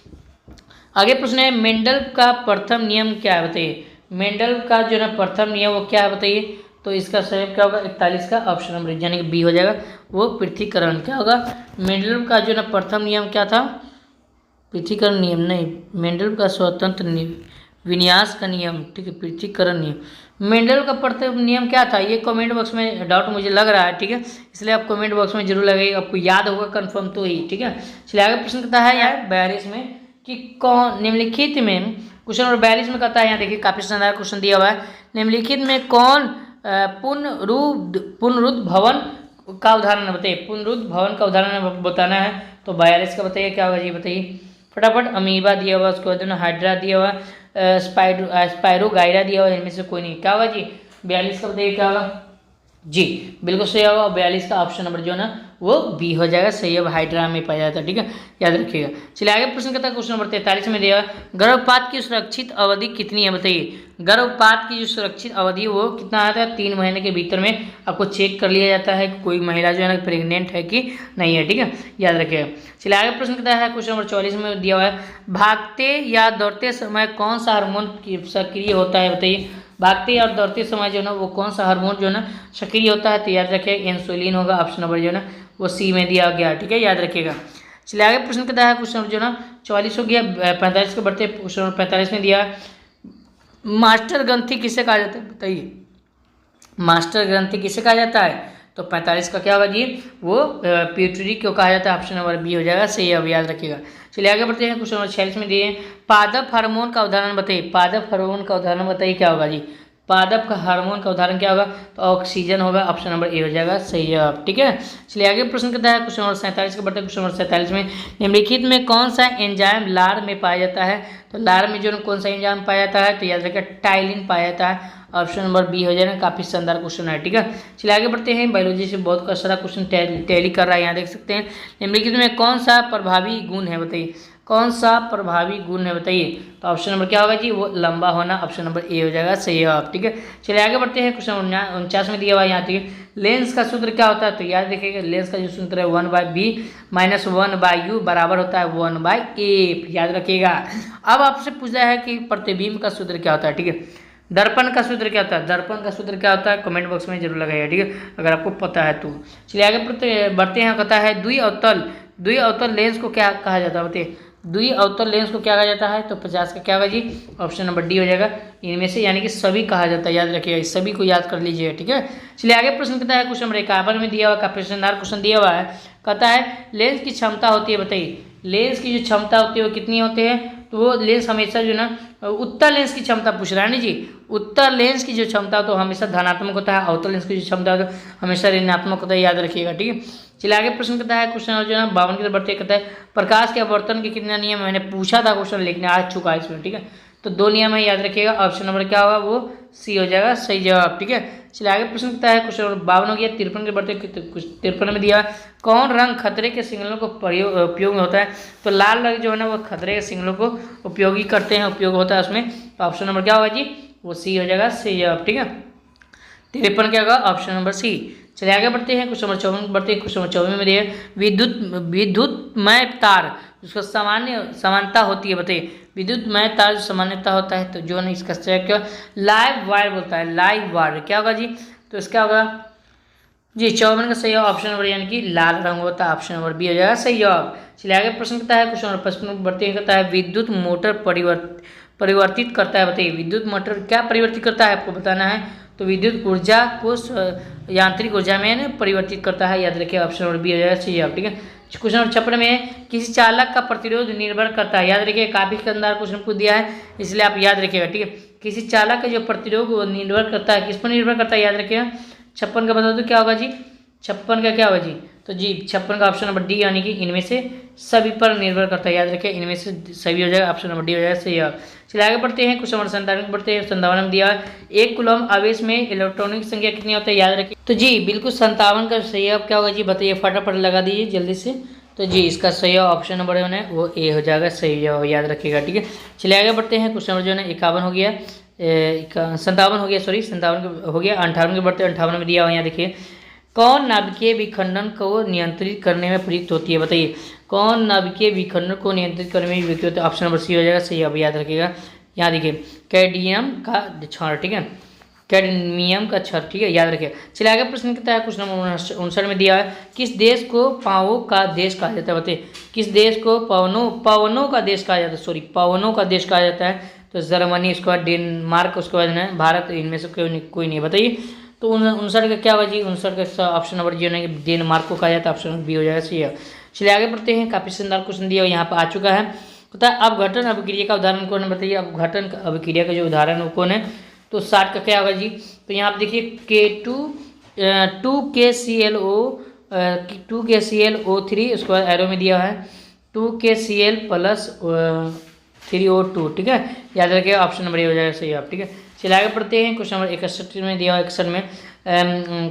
आगे प्रश्न है मेंडल का प्रथम नियम क्या है बताइए। मेंडल का जो ना प्रथम नियम वो क्या है बताइए। तो इसका सही क्या होगा 41 का ऑप्शन नंबर यानी कि बी हो जाएगा, वो पृथ्वीकरण। क्या होगा मेंडल का जो ना प्रथम नियम क्या था, पृथ्वीकरण नियम नहीं, मेंडल का स्वतंत्र विन्यास का नियम, ठीक है, पृथ्वीकरण नियम। मेंडल का प्रथम नियम क्या था, ये कमेंट बॉक्स में डाउट मुझे लग रहा है, ठीक है, इसलिए आप कमेंट बॉक्स में जरूर लगाइए, आपको याद होगा कंफर्म तो ही, ठीक है। चलिए आगे प्रश्न कहता है यार 42 में कि कौन निम्नलिखित में, क्वेश्चन नंबर 42 में कहता है, यहाँ देखिए काफी शानदार क्वेश्चन दिया हुआ है, निम्नलिखित में कौन पुनरुद्ध भवन का उदाहरण बताइए। पुनरुद्ध भवन का उदाहरण बताना है तो 42 का बताइए क्या होगा जी, बताइए फटाफट। अमीबा दिया हुआ, उसके बाद हाइड्रा दिया हुआ, स्पाइरोगाइरा दिया हुआ, इनमें से कोई नहीं। क्या होगा जी 42 का बताइए क्या होगा जी, बिल्कुल सही होगा। 42 का ऑप्शन नंबर जो है ना वो बी हो जाएगा, सही है, हाइड्रा में पाया जाता है, ठीक है, याद रखिएगा। चलिए आगे प्रश्न करता है, क्वेश्चन नंबर 43 में दिया गर्भपात की सुरक्षित अवधि कितनी है बताइए। गर्भपात की जो सुरक्षित अवधि वो कितना आता है, 3 महीने के भीतर में आपको चेक कर लिया जाता है कोई महिला जो है ना प्रेग्नेंट है कि नहीं है, ठीक है, याद रखिएगा। चलिए आगे प्रश्न करता है, क्वेश्चन नंबर 44 में दिया हुआ है भागते या दौड़ते समय कौन सा हार्मोन सक्रिय होता है बताइए। भागते और दौड़ते समय जो है ना वो कौन सा हार्मोन जो है ना सक्रिय होता है, तो याद रखिए इंसुलिन होगा, ऑप्शन नंबर जो है ना वो सी में दिया गया, ठीक है, याद रखिएगा। चलिए आगे प्रश्न कहता है, क्वेश्चन जो है ना 44 हो गया, 45 के बढ़ते क्वेश्चन नंबर 45 में दिया मास्टर ग्रंथि किसे कहा जाता है बताइए। मास्टर ग्रंथि किसे कहा जाता है, तो 45 का क्या होगा जी, वो प्यूटरी को कहा जाता है, ऑप्शन नंबर बी हो जाएगा, सही है, याद रखिएगा। चलिए आगे बढ़ते हैं, क्वेश्चन नंबर 46 में दिए पादप हार्मोन का उदाहरण बताइए। पादप हार्मोन का उदाहरण बताइए क्या होगा जी, पादप का हार्मोन का उदाहरण क्या होगा, तो ऑक्सीजन होगा, ऑप्शन नंबर ए हो जाएगा, सही है आप, ठीक है। चलिए आगे प्रश्न करता है, क्वेश्चन नंबर 47 के बढ़ते हैं, क्वेश्चन नंबर 47 में निम्नलिखित में कौन सा एंजाइम लार में पाया जाता है। तो लार में जो कौन सा एंजाइम पाया जाता है, तो याद रखिए टाइलिन पाया जाता है, ऑप्शन नंबर बी हो जाएगा, काफी शानदार क्वेश्चन है, ठीक है। चलिए आगे बढ़ते हैं, बायोलॉजी से बहुत सारा क्वेश्चन टैली कर रहा है, यहाँ देख सकते हैं। निम्नलिखित में कौन सा प्रभावी गुण है बताइए, कौन सा प्रभावी गुण है बताइए, तो ऑप्शन नंबर क्या होगा जी, वो लंबा होना, ऑप्शन नंबर ए हो जाएगा, सही है आप, ठीक है। चलिए आगे बढ़ते हैं, क्वेश्चन 49 में दिया हुआ है, यहाँ देखिए लेंस का सूत्र क्या होता है, तो याद रखिएगा लेंस का जो सूत्र है 1/b - 1/u बराबर होता है 1/a, याद रखिएगा। अब आपसे पूछा है कि प्रतिबिंब का सूत्र क्या होता है, ठीक है, दर्पण का सूत्र क्या होता है, दर्पण का सूत्र क्या होता है, कमेंट बॉक्स में जरूर लगाइए, ठीक है, अगर आपको पता है तो। चलिए आगे बढ़ते हैं, कहता है द्विअवतल लेंस को क्या कहा जाता है बताइए। द्विअवतल लेंस को क्या कहा जाता है, तो 50 का क्या होगा जी, ऑप्शन नंबर डी हो जाएगा, इनमें से यानी कि सभी कहा जाता है, याद रखिएगा, इस सभी को याद कर लीजिएगा, ठीक है। चलिए आगे प्रश्न कहता है, क्वेश्चन नंबर 51 में दिया हुआ, काफी शानदार क्वेश्चन दिया हुआ है, कहता है लेंस की क्षमता होती है बताइए। लेंस की जो क्षमता होती है वो कितनी होती है, तो वो लेंस हमेशा जो ना उत्तर लेंस की क्षमता पूछ रहा है ना जी, उत्तर लेंस की जो क्षमता तो हमेशा धनात्मक होता है, अवतल लेंस की जो क्षमता तो हमेशा ऋणात्मक होता है, याद रखिएगा, ठीक है। चलिए आगे प्रश्न कहता है, क्वेश्चन जो है 52 की तरफ बढ़ते कहता है प्रकाश के अपवर्तन के कितने नियम, मैंने पूछा था क्वेश्चन लिखने आ चुका है इसमें, ठीक है, तो 2 नियम है, याद रखिएगा, ऑप्शन नंबर क्या होगा, वो सी हो जाएगा, सही जवाब, ठीक है। चलिए आगे प्रश्न कहता है, क्वेश्चन नंबर 52 हो गया, 53 के बढ़ते 53 में दिया कौन रंग खतरे के सिग्नलों को उपयोग में होता है, तो लाल रंग जो है ना वो खतरे के सिग्नलों को उपयोगी करते हैं, उपयोग होता है उसमें, तो ऑप्शन नंबर क्या होगा जी, वो सी हो जाएगा, सही जवाब, ठीक है। 53 क्या होगा, ऑप्शन नंबर सी। चलिए आगे बढ़ते हैं, क्वेश्चन नंबर 54 बढ़ते हैं, क्वेश्चन नंबर 54 में दिए विद्युतमय तार उसका समानता होती है बताइए। विद्युतमय तार जो सामान्यता होता है, तो जो है ना इसका क्या लाइव वायर बोलता है, लाइव वायर क्या होगा जी, तो इसका होगा जी 54 का सही ऑप्शन नंबर यानी कि लाल रंग होता है, ऑप्शन नंबर बी हो जाएगा, सही जवाब। चलिए आगे प्रश्न करता है, क्वेश्चन नंबर 55 बढ़ते हैं, कहता है विद्युत मोटर परिवर्तित करता है बताइए। विद्युत मोटर क्या परिवर्तित करता है आपको बताना है, तो विद्युत ऊर्जा को यांत्रिक ऊर्जा में परिवर्तित करता है, याद रखिए, ऑप्शन नंबर बी हो जाएगा, सही जवाब, ठीक है। क्वेश्चन नंबर 56 में किसी चालक का प्रतिरोध निर्भर करता है, याद रखिए, काफी शानदार क्वेश्चन को दिया है, इसलिए आप याद रखिएगा, ठीक है। किसी चालक का जो प्रतिरोध वो निर्भर करता है, किस पर निर्भर करता है, याद रखिएगा। 56 का बता दो क्या होगा जी, 56 का क्या होगा जी, तो जी 56 का ऑप्शन नंबर डी यानी कि इनमें से सभी पर निर्भर करता है, याद रखिए, इनमें से सभी हो जाएगा, ऑप्शन नंबर डी हो जाएगा, सही है। चलिए आगे बढ़ते हैं, क्वेश्चन नंबर 57 बढ़ते हैं, 57 में दिया 1 कूलम आवेश में इलेक्ट्रॉनिक संख्या कितनी होती है, याद रखिए, तो जी बिल्कुल 57 का सही है, क्या होगा जी बताइए, फटाफट लगा दीजिए जल्दी से, तो जी इसका सही ऑप्शन नंबर जो है वो ए हो जाएगा, सही है, याद रखिएगा, ठीक है। चलिए आगे बढ़ते हैं, क्वेश्चन नंबर जो है 51 हो गया, 57 हो गया, सॉरी 57 हो गया, 58 के बढ़ते 58 में दिया हुआ यहाँ देखिए कौन नाभिकीय विखंडन को नियंत्रित करने में प्रयुक्त होती है, बताइए। कौन नाभिकीय विखंडन को नियंत्रित करने में प्रयुक्त होता है? ऑप्शन नंबर सी हो जाएगा सही, अब याद रखिएगा। यहाँ देखिए कैडमियम का क्षार, ठीक है, कैडमियम का क्षार, ठीक है, याद रखिए। चलिए आगे प्रश्न कहता है, क्वेश्चन नंबर 59 में दिया है, किस देश को पावों का देश कहा जाता है, बताइए। किस देश को पवनों का देश कहा जाता है, सॉरी पवनों का देश कहा जाता है? तो जर्मनी, उसके बाद डेनमार्क, उसके बाद भारत, इनमें से कोई नहीं, बताइए। तो 59 का क्या होगा जी? 59 का ऑप्शन नंबर जी होना है, डेनमार्क को कहा जाता है, ऑप्शन नंबर बी हो जाएगा सही है। चलिए आगे बढ़ते हैं, काफी शानदार क्वेश्चन दिया यहाँ पर आ चुका है। पता है अपघटन अभिक्रिया का उदाहरण कौन है, बताइए। अपघटन अभिक्रिया का जो उदाहरण है वो कौन है? तो 60 का क्या होगा जी? तो यहाँ आप देखिए K2KClO3, उसके बाद एरो में दिया है 2KCl प्लस 3O2, ठीक है, याद रखिए, ऑप्शन नंबर ए हो जाएगा सही आप, ठीक है। चलिए आगे बढ़ते हैं, क्वेश्चन नंबर 61 में दिया हुआ, 61 में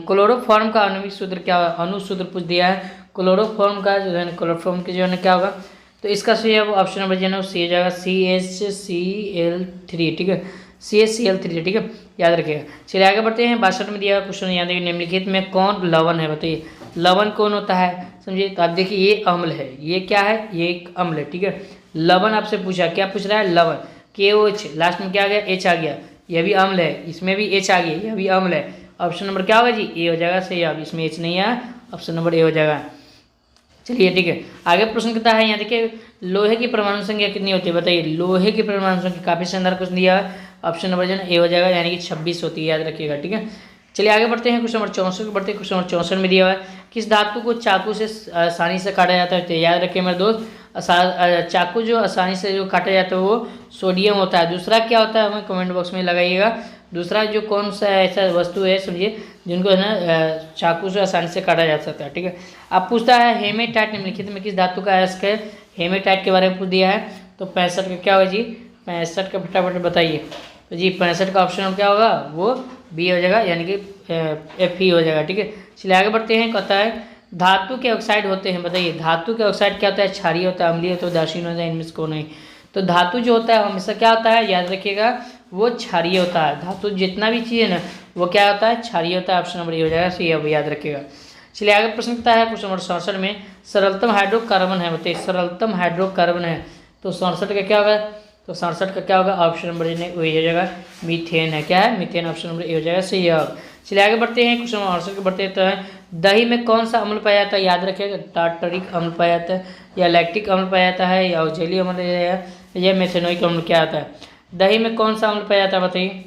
क्लोरोफॉर्म का आणविक सूत्र क्या, अणुसूत्र पूछ दिया है। क्लोरोफॉर्म का जो है, क्लोरोफॉर्म के जो है क्या होगा? तो इसका सही है ऑप्शन नंबर जो है सी हो जाएगा CHCl3, ठीक है, CHCl3, ठीक है, याद रखिएगा। चलिए आगे बढ़ते हैं, 62 में दिया हुआ क्वेश्चन, याद देखिए, निम्नलिखित में कौन लवण है, बताइए। लवण कौन होता है, समझिए। तो आप देखिए ये अम्ल है, ये क्या है? ये एक अम्ल है, ठीक है। लवण आपसे पूछा, क्या पूछ रहा है? लवण, KOH, लास्ट में क्या आ गया? H आ गया, यह भी अम्ल है, इसमें भी H आ गया, यह भी अम्ल है। ऑप्शन नंबर क्या होगा जी? ए हो जाएगा सही, अब इसमें H नहीं है, ऑप्शन नंबर ए हो जाएगा। चलिए ठीक है, आगे प्रश्न कहता है, यहाँ देखिए लोहे की परमाणु संख्या कितनी होती है, बताइए। लोहे की परमाणु संख्या, काफी शानदार क्वेश्चन दिया है, ऑप्शन नंबर जो है ए हो जाएगा, यानी कि 26 होती है, याद रखिएगा, ठीक है। चलिए आगे बढ़ते हैं, क्वेश्चन नंबर 64 को बढ़ते हैं। क्वेश्चन नंबर 64 में दिया हुआ है, किस धातु को चाकू से आसानी से काटा जाता है? तो याद रखिए मेरे दोस्त, चाकू जो आसानी से जो काटा जाता है वो सोडियम होता है। दूसरा क्या होता है, हमें कमेंट बॉक्स में लगाइएगा। दूसरा जो कौन सा ऐसा वस्तु है, समझिए, जिनको है ना चाकू से आसानी से काटा जा सकता है, ठीक है। अब पूछता है हेमेटाइट निम्नलिखित में किस धातु का अयस्क है? हेमेटाइट के बारे में पूछ दिया है। तो 65 का क्या होगा जी? 65 का फटाफट बताइए। तो जी 65 का ऑप्शन क्या होगा? वो बी हो जाएगा, यानी कि Fe हो जाएगा, ठीक है। चलिए आगे बढ़ते हैं, कहता है धातु के ऑक्साइड होते हैं, बताइए। धातु के ऑक्साइड क्या होता है? क्षारीय होता है, अम्लीय होता है, उदासीन होता है, इनमें से कौन नहीं? तो धातु जो होता है हमेशा क्या होता है, याद रखिएगा, वो क्षारीय होता है। धातु जितना भी चीज़ है ना वो क्या होता है? क्षारीय होता है, ऑप्शन नंबर ए हो जाएगा सही है, याद रखिएगा। चलिए आगे प्रश्न करता है, क्वेश्चन नंबर 67 में सरलतम हाइड्रोकार्बन है, बताइए। सरलतम हाइड्रोकार्बन है, तो 67 का क्या होगा? तो 67 का क्या होगा? ऑप्शन नंबर ए हो जाएगा, मीथेन है, क्या है? मीथेन, ऑप्शन नंबर ए हो जाएगा सही है। चलिए आगे बढ़ते हैं, क्वेश्चन नंबर 68 के बढ़ते हैं। दही में कौन सा अम्ल पाया जाता है? याद रखिएगा, टार्टरिक अम्ल पाया जाता है, या लैक्टिक अम्ल पाया जाता है, या ऑक्जेली अम्ल, या मेथेनोइक अम्ल क्या आता है? दही में कौन सा अम्ल पाया जाता है, बताइए।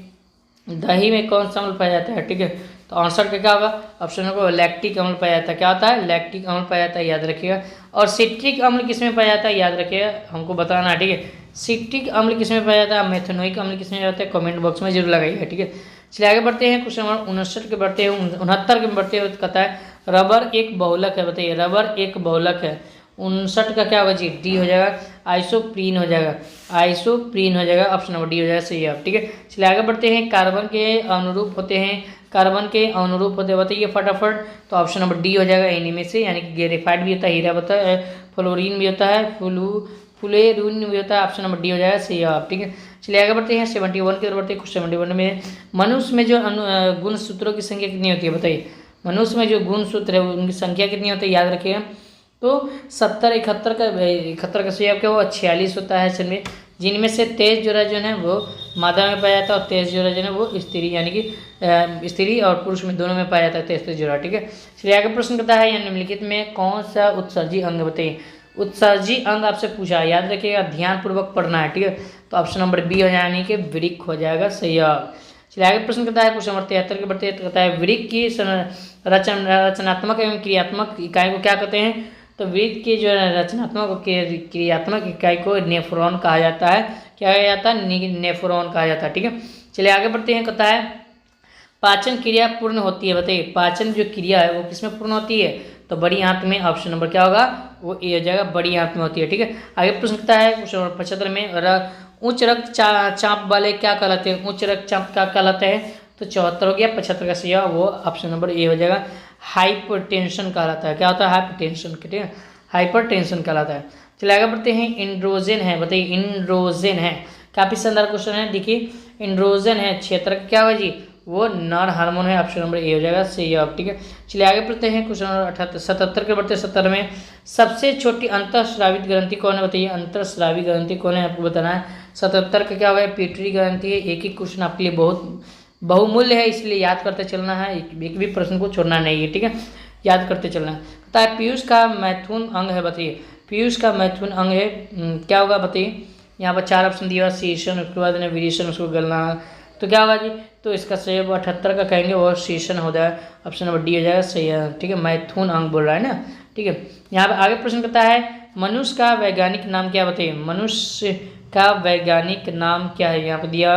दही में कौन सा अम्ल पाया जाता है, ठीक है। तो 68 का क्या होगा? ऑप्शन नंबर लैक्टिक अम्ल पाया जाता है, क्या होता है? लैक्टिक अम्ल पाया जाता है, याद रखिएगा। और सिट्रिक अम्ल किसमें पाया जाता है? याद रखिएगा, हमको बताना है, ठीक है। सिट्रिक अम्ल किसमें पाया जाता है? मेथेनोइक अम्ल किसमें जाता है? कमेंट बॉक्स में जरूर लगाइएगा, ठीक है। चलिए आगे बढ़ते हैं, क्वेश्चन नंबर 59 के बढ़ते हैं, 69 के बढ़ते हुए कहता है रबर एक बहुलक है, बताइए। रबर एक बहुलक है, 59 का क्या होगा जी? डी हो जाएगा, आइसोप्रीन हो जाएगा, आइसोप्रीन हो जाएगा, ऑप्शन नंबर डी हो जाएगा सही है, ठीक है। चलिए आगे बढ़ते हैं, कार्बन के अनुरूप होते हैं, कार्बन के अनुरूप होते हैं, बताइए फटाफट। तो ऑप्शन नंबर डी हो जाएगा इन्हीं में से, यानी कि ग्रेफाइट भी होता है, हीरा होता है, फ्लोरीन भी होता है, फ्लोरीन भी होता है, ऑप्शन नंबर डी हो जाएगा सही है, ठीक है। चलिए आगे बढ़ते हैं, 71 की तरफ बढ़ते हैं। कुछ 71 में मनुष्य में जो गुण सूत्रों की संख्या कितनी होती है, बताइए। मनुष्य में जो गुण सूत्र है उनकी संख्या कितनी होती है, याद रखिएगा। तो 70 71 का सही क्या हुआ? 46 होता है, चलिए, जिनमें से 23 जोड़ा जो है वो मादा में पाया जाता है, और 23 जोड़ा जो है वो स्त्री, यानी कि स्त्री और पुरुष में दोनों में पाया जाता है, 23 जोड़ा, ठीक है। चलिए आगे प्रश्न करता है, निम्नलिखित में कौन सा उत्सर्जी अंग, बताइए। उत्सर्जी अंग आपसे पूछा है, याद रखिएगा, ध्यानपूर्वक पढ़ना है, ठीक है। तो ऑप्शन नंबर बी हो जाए, यानी कि वृक्क हो जाएगा सही जवाब। चलिए आगे प्रश्न करता है, क्वेश्चन नंबर 73 के बढ़ते कहता है वृक्क की रचनात्मक एवं क्रियात्मक इकाई को क्या कहते हैं? तो वृक्क की जो रचनात्मक और क्रियात्मक इकाई को नेफ्रॉन कहा जाता है, क्या कहा जाता है? नेफ्रॉन कहा जाता है, ठीक है। चलिए आगे बढ़ते हैं, कहता है पाचन क्रिया पूर्ण होती है, बताइए। पाचन जो क्रिया है वो किसमें पूर्ण होती है? तो बड़ी आंत में, ऑप्शन नंबर क्या होगा? वो ए हो जाएगा, बड़ी आंत में होती है, ठीक है। आगे प्रश्न करता है, क्वेश्चन नंबर 75 में उच्च रक्तचाप वाले क्या कहलाते हैं? उच्च रक्तचाप क्या कहलाते हैं? तो 74 हो गया, 75 का सही वो ऑप्शन नंबर ए हो जाएगा, हाइपरटेंशन कहलाता है, क्या होता है? हाइपरटेंशन, ठीक है, हाइपरटेंशन कहलाता है। चलिए आगे बढ़ते हैं, इंड्रोजन है, बताइए। इंड्रोजन है, काफी शानदार क्वेश्चन है, देखिए इंड्रोजन है, क्षेत्र क्या होगा जी? वो नॉन हार्मोन है। ऑप्शन नंबर ए हो जाएगा सही जवाब। ठीक है, चलिए आगे पढ़ते हैं। क्वेश्चन नंबर 77 के बढ़ते 70 में सबसे छोटी अंतःस्रावित ग्रंथि कौन है बताइए। अंतःस्रावी ग्रंथि कौन है आपको बताना है। 77 का क्या होगा, पिट्यूटरी ग्रंथि है। एक ही क्वेश्चन आपके लिए बहुत बहुमूल्य है, इसलिए याद करते चलना है, एक भी प्रश्न को छोड़ना नहीं है। ठीक है, याद करते चलना है। पता है पीयूष का मैथुन अंग है बताइए। पीयूष का मैथुन अंग है क्या होगा बताइए। यहाँ पर 4 ऑप्शन दिया हुआ, शीर्षण, उसके बाद विरेचन, उसको गलना। तो क्या होगा जी, तो इसका सही 78 का कहेंगे और शीर्षण हो जाएगा। ऑप्शन नंबर डी हो जाएगा सही है। ठीक है, मैथुन अंग बोल रहा है ना। ठीक है, यहाँ पर आगे प्रश्न करता है मनुष्य का वैज्ञानिक नाम क्या बताइए। मनुष्य का वैज्ञानिक नाम क्या है। यहाँ पर दिया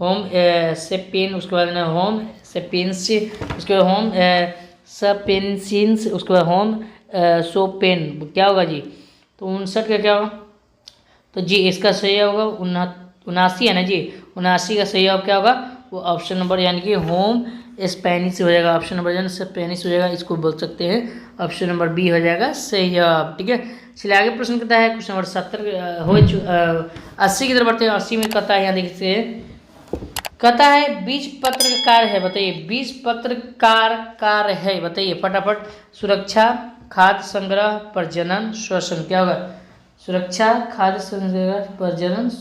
होम सेपियन, उसके बाद होम सेपियंस, उसके बाद होम सपेंसियंस, उसके बाद होम सोपेन। क्या होगा जी, तो 59 का क्या होगा, तो जी इसका सही होगा 79 है ना जी। 79 का सही जवाब क्या होगा, वो ऑप्शन नंबर यानी कि होम स्पेनिश हो जाएगा। ऑप्शन नंबर जो है स्पेनिश हो जाएगा, इसको बोल सकते हैं। ऑप्शन नंबर बी हो जाएगा सही जवाब। ठीक है, चलिए आगे प्रश्न करता है। क्वेश्चन नंबर 80 की तरफ बढ़ते हैं। 80 में कहता है, यहाँ देखते हैं, कहता है बीज पत्रकार है बताइए। बीज पत्रकार है बताइए फटाफट। सुरक्षा, खाद्य संग्रह, प्रजनन, श्वसन। क्या होगा, सुरक्षा, खाद्य संग्रह, प्रजनन,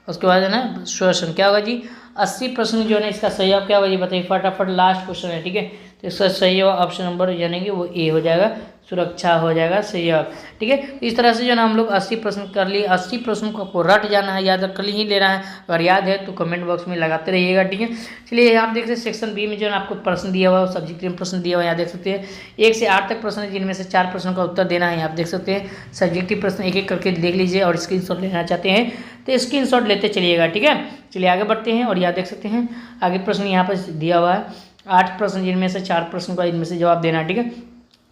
उसके बाद है ना श्वसन। क्या होगा जी, 80% जो है ना इसका सही जवाब क्या होगा जी बताइए फटाफट। लास्ट क्वेश्चन है। ठीक है, तो इसका सही जवाब ऑप्शन नंबर यानी कि वो ए हो जाएगा, सुरक्षा हो जाएगा सही जवाब। ठीक है, तो इस तरह से जो है ना हम लोग 80 प्रश्न कर लिए। 80 प्रश्न को आपको रट जाना है, याद कर ही लेना है। अगर याद है तो कमेंट बॉक्स में लगाते रहिएगा। ठीक है, चलिए आप देख सकते हैं सेक्शन बी में जो है आपको प्रश्न दिया हुआ है, सब्जेक्टिव प्रश्न दिया हुआ है। यहाँ देख सकते हैं 1 से 8 तक प्रश्न है, जिनमें से 4 प्रश्नों का उत्तर देना है। आप देख सकते हैं सब्जेक्टिव प्रश्न एक एक करके देख लीजिए, और स्क्रीनशॉट लेना चाहते हैं तो स्क्रीनशॉट लेते चलिएगा। ठीक है, चलिए आगे बढ़ते हैं। और यहाँ देख सकते हैं आगे प्रश्न यहाँ पर दिया हुआ है 8 प्रश्न, जिनमें से 4 प्रश्न का इनमें से जवाब देना है। ठीक है,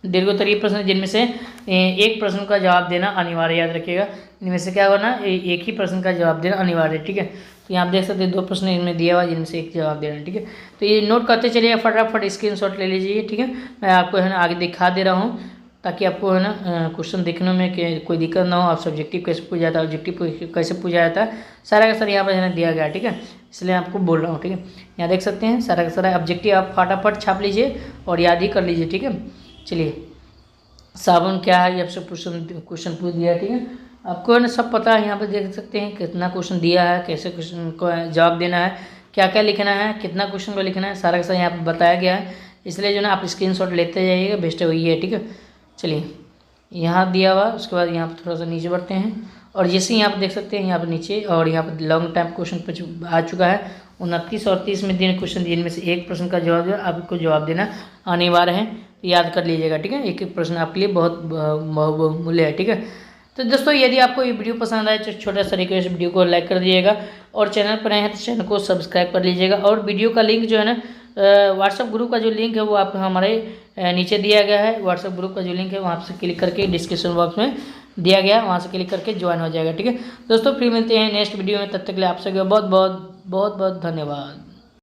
दीर्घोत्तरीय प्रश्न जिनमें से एक प्रश्न का जवाब देना अनिवार्य, याद रखिएगा। इनमें से क्या होगा ना, एक ही प्रश्न का जवाब देना अनिवार्य है। ठीक है, तो यहाँ आप देख सकते हैं 2 प्रश्न इनमें दिया हुआ, जिनमें से एक जवाब देना है। ठीक है, तो ये नोट करते चलिए, फटाफट स्क्रीनशॉट ले लीजिए। ठीक है, मैं आपको है ना आगे दिखा दे रहा हूँ, ताकि आपको है ना क्वेश्चन देखने में कोई दिक्कत ना हो। आप सब्जेक्टिव कैसे पूछा जाता है, ऑब्जेक्टिव कैसे पूछा जाता है, सारा का सारा यहाँ पर है ना दिया गया। ठीक है, इसलिए आपको बोल रहा हूँ। ठीक है, यहाँ देख सकते हैं सारा का सारा ऑब्जेक्टिव आप फटाफट छाप लीजिए और याद ही कर लीजिए। ठीक है, चलिए साबुन क्या है, ये आपसे क्वेश्चन पूछ दिया। ठीक है, आपको है ना सब पता है। यहाँ पर देख सकते हैं कितना क्वेश्चन दिया है, कैसे क्वेश्चन को जवाब देना है, क्या क्या लिखना है, कितना क्वेश्चन को लिखना है, सारा का सारा यहाँ पर बताया गया है। इसलिए जो ना आप स्क्रीनशॉट लेते जाइएगा, बेस्ट वही है। ठीक है, चलिए यहाँ दिया हुआ, उसके बाद यहाँ पर थोड़ा सा नीचे बढ़ते हैं, और जैसे यहाँ पर देख सकते हैं यहाँ पर नीचे, और यहाँ पर लॉन्ग टाइम क्वेश्चन आ चुका है। 29 और 30 में दिन क्वेश्चन, जिनमें से एक प्रश्न का जवाब आपको जवाब देना अनिवार्य है, तो याद कर लीजिएगा। ठीक है, एक एक प्रश्न आपके लिए बहुत बहुमूल्य है। ठीक है, तो दोस्तों यदि आपको ये वीडियो पसंद आए तो छोटा सा रिक्वेस्ट, वीडियो को लाइक कर दीजिएगा, और चैनल पर आए हैं तो चैनल को सब्सक्राइब कर लीजिएगा। और वीडियो का लिंक जो है ना व्हाट्सएप ग्रुप का जो लिंक है वो आप हमारे नीचे दिया गया है। व्हाट्सएप ग्रुप का जो लिंक है वहाँ से क्लिक करके डिस्क्रिप्शन बॉक्स में दिया गया, वहाँ से क्लिक करके ज्वाइन हो जाएगा। ठीक है दोस्तों, फिर मिलते हैं नेक्स्ट वीडियो में, तब तक के लिए आप सभी बहुत बहुत धन्यवाद।